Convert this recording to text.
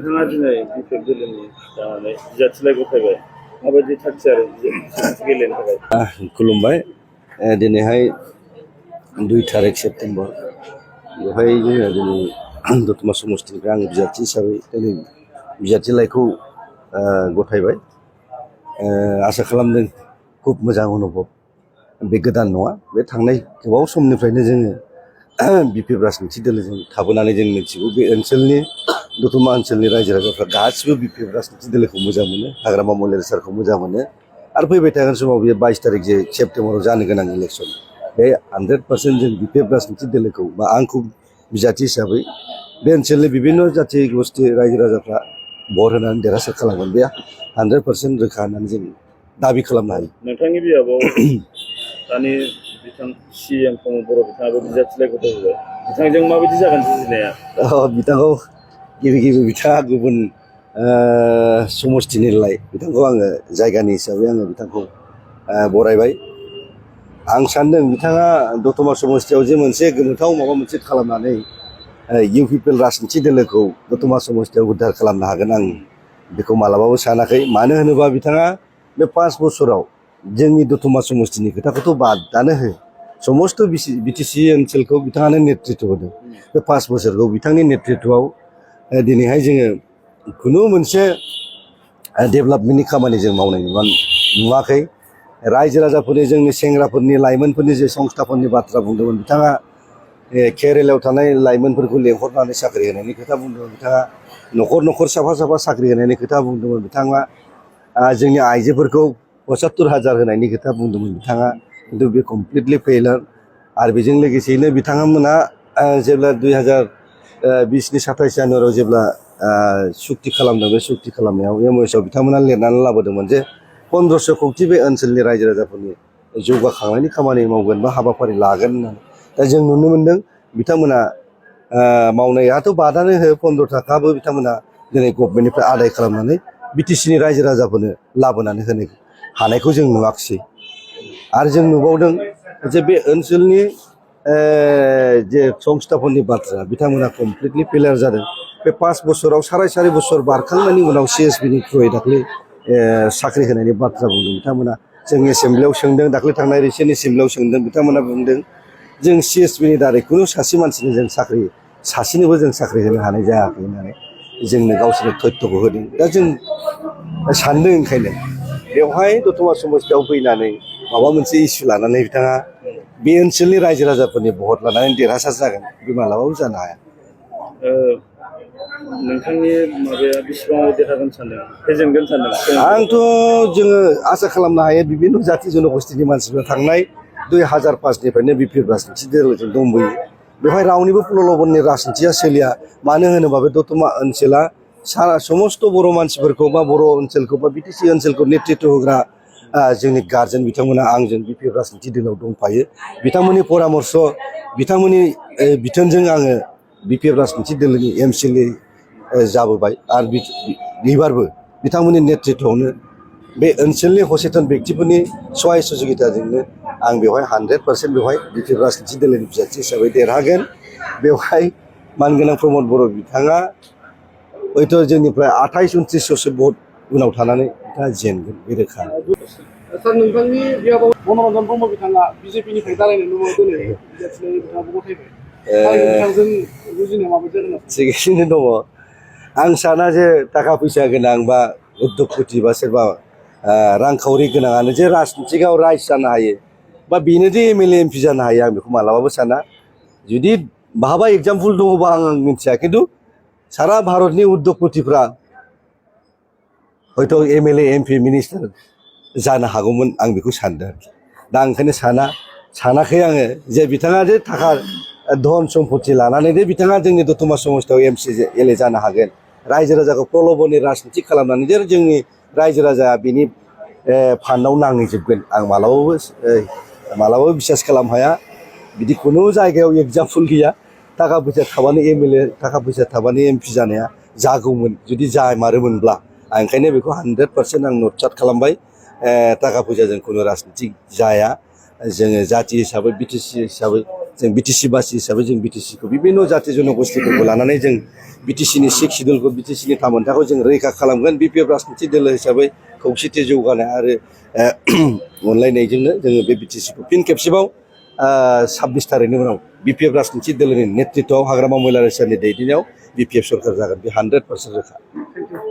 नोंथाङा दिनै बिपिएफ दोलोनि जानानै बिजाथिलाइ गथायबाय माबायदि थागथियारि गेलेनो थाखाय खुलुमबाय दिनैहाय 2 तारिख सेप्तेम्बर बेवहाय जोङो दिनै दतमा समस्तिनिफ्राय आङो बिजाथि हिसाबै दिनै बिजाथिलाइखौ गथायबाय आसा खालामदों खुब मोजां अनुभब बे गोदान नङा बे थांनाय गोबाव समनिफ्रायनो जोङो बिपिएफ राजनिति दोलोजों थाबोनानै जों मिथिगौ बे ओनसोलनि दतमा ओनसोलनि रायजो राजाफ्रा गासिबो बिपिएफ राजनिति दोलोखौ मोजां मोनो हाग्रामा महिलारि सारखौ मोजां मोनो आरो फैबाय थागोन समाव बेयो 22 तारिख जे सेप्तेम्बराव जानो गोनां इलेक्सन बे 100% जों बिपिएफ राजनिति दोलोखौ बा आंखौ बिजाथि हिसाबै बे ओनसोलनि बिभिन्न जाथि गोष्ठी रायजो राजाफ्रा भट होनानै देरहासार खालामगोन बे 100% रोखा होननानै जों दाबि खालामनो हायो। नोंथांनि बियाबाव दानि बिथां सिएम प्रमद बर' बिथाङाबो बिजाथिलाइ गथायबाय बिथांजों माबायदि जागोन जुजिनाया? बिथांखौ गिबि बिथाङा गुबुन समस्तिनिलाय बिथांखौ आङो जायगानि हिसाबै आङो बिथांखौ बरायबाय। आं सानदों बिथाङा दतमा समस्तियाव जे मोनसे गोमोथाव माबा मोनसे खालामनानै इउपिपिएल राजनिति दोलोखौ दतमा समस्तियाव उद्धार खालामनो हागोन आं बेखौ मालाबाबो सानाखै। मानो होनोबा बिथाङा बे 5 बोसोराव जोंनि दतमा समस्तिनि खोथाखौथ' बादानो हो समस्त बिटिसि ओनसोलखौ बिथाङानो नेतृत्व होदों। बे 5 बोसोरखौ बिथांनि नेतृत्वआव दिनैहाय जोङो खुनु मोनसे डेभेलपमेन्टनि खामानि जों मावनाय नुवाखै। रायजो राजाफोरनि जोंनि सेंग्राफोरनि लाइमोनफोरनि जे संस्थाफोरनि बाथ्रा बुंदोंमोन बिथाङा केरेलायाव थानाय लाइमोनफोरखौ लेंहरनानै साख्रि होनायनि खोथा बुंदोंमोन बिथाङा न'खर साफा साख्रि होनायनि खोथा बुंदोंमोन बिथाङा जोंनि आइजोफोरखौ 75,000 होनायनि खोथा बुंदोंमोन बिथाङा खिन्थु बे कमप्लिटलि फेइलार आरो बेजों लोगोसेयैनो बिथांमोना जेब्ला 2020नि 27 जानुवारियाव जेब्ला सुक्ति खालामदों बे सुक्ति खालामनायाव एमओएसआव बिथांमोना लिरनानै लाबोदोंमोन जे 1500 कौटि बे ओनसोलनि रायजो राजाफोरनि जौगाखांनायनि खामानि मावगोन बा हाबाफारि लागोन होननानै दा जों नुनो मोन्दों बिथांमोना मावनायाथ' बादानो हो 15 थाखाबो बिथांमोना दिनै गभर्नमेन्टनिफ्राय आदाय खालामनानै बिटिसिनि रायजो राजाफोरनो लाबोनानै होनो हानायखौ जों नुवाखिसै। आरो जों नुबावदों जे बे ओनसोलनि जे संस्थाफोरनि बाथ्रा बिथांमोना कमप्लिटलि फेलियार जादों। बे 5 बोसोराव 4.5 बोसोर बारखांनायनि उनाव सिएसपिनि थ्रुयै दाख्लै साख्रि होनायनि बाथ्रा बुंदों बिथांमोना जों एसेम्ब्लियाव सोंदों दाख्लै थांनाय रिसेन्ट एसेम्ब्लियाव सोंदों बिथांमोना बुंदों जों सिएसपिनि दारै खुनु सासे मानसिनो जों सासेनोबो जों साख्रि होनो हानाय जायाखै होननानै जोंनो गावसोरनो तथ्यखौ होदों। दा जों सानदों ओंखायनो बेवहाय दतमा समस्तियाव फैनानै माबा मोनसे इस्यु लानानै बिथाङा बे ओनसोलनि रायजो राजाफोरनि भट लानानै देरहासार जागोन बे मालाबाबो जानो हाया। नोंथांनि माबाया बेसेबां देरहागोन सानदों फेजेनगोन सानदों? आंथ' जोङो आसा खालामनो हायो बिभिन्न जाथि जनगोष्ठीनि मानसिफ्रा थांनाय 2005निफ्रायनो बिपिएफ राजनिति दोलोजों दंबोयो बेवहाय रावनिबो प्रल'भननि राजनितिया सोलिया। मानो होनोबा बे दतमा ओनसोला समस्त बर' मानसिफोरखौ बा बर' ओनसोलखौ बा बिटिसि ओनसोलखौ नेतृत्व होग्रा जोंनि गार्जेन बिथांमोना आंजों बिपिएफ राजनिति दोलोआव दंफायो। बिथांमोननि परामर्श बिथांमोननि बिथोनजों आङो बिपिएफ राजनिति दोलोनि एमसिएलए जाबोबाय आरो बिबारबो बिथांमोननि नेतृत्वआवनो बे ओनसोलनि सचेतन व्यक्तिफोरनि सहाय सहयोगिताजोंनो आं बेवहाय 100% बेवहाय बिपिएफ राजनिति दोलोनि बिजाथि हिसाबै देरहागोन। बेवहाय मानगोनां प्रमद बर' बिथाङा हयथ' जोंनिफ्राय 28-29सो भट उनाव थानानै बिथाङा जेनगोन बे रोखा। सार नोंथांनि बियाबाव मनरन्जन ब्रह्म बिथाङा बिजेपिनिफ्राय जालायनो दङ दिनै बिजाथिलाइ बिथाङाबो गथायबाय बिथांजों रुजुनायाव माबायदि जागोन? थिगैनो दङ। आं साना जे थाखा फैसा गोनां बा उद्यगपति बा सोरबा रांखावरि गोनाङानो जे राजनितिकआव राइज जानो हायो बा बेनो जे एमएलए एमपि जानो हायो आं बेखौ मालाबाबो साना। जुदि बहाबा एग्जाम्पल दङबा आं मिथिया खिन्थु सारा भारतनि उद्यगपतिफ्रा हयथ' एमएलए एमपि मिनिस्टार जानो हागौमोन आं बेखौ सानदों आरोखि। दा ओंखायनो सानाखै आङो जे बिथाङा जे थाखा धन सम्पति लानानै जे बिथाङा जोंनि दतमा समस्तियाव एमसिएलए जानो हागोन रायजो राजाखौ प्रल'भननि राजनिति खालामनानै जे जोंनि रायजो राजाया बिनि फान्डआव नांहैजोबगोन आं मालाबाबो बिसास खालामनो हाया। बिदि खुनु जायगायाव एग्जाम्पल गैया। थाखा फैसा थाबानो एमएलए थाखा फैसा थाबानो एमपि जानाया जागौमोन जुदि जामारोमोनब्ला आं ओंखायनो बेखौ 100% आं नटचाट खालामबाय। थाखा फैसाजों खुनु राजनिति जाया। जोङो जाथि हिसाबै बिटिसि हिसाबै जों बिटिसि बासि हिसाबै जों बिटिसिखौ बिभिन्न जाथि जनगोष्ठीफोरखौ लानानै जों बिटिसिनि सिक सिडुलखौ बिटिसिनि थामोनथाखौ जों रैखा खालामगोन बिपिएफ राजनिथि दोलो हिसाबै खौसेथि जौगानाय आरो अनलायनायजोंनो जोङो बे बिटिसिखौ फिन खेबसेबाव 26 थारिखनि उनाव बिपिएफ राजनिथि दोलोनि नेतृत्वआव हाग्रामा महिला रायसानि दैदेननायाव बिपिएफ सरकार जागोन बे 100% रोखा।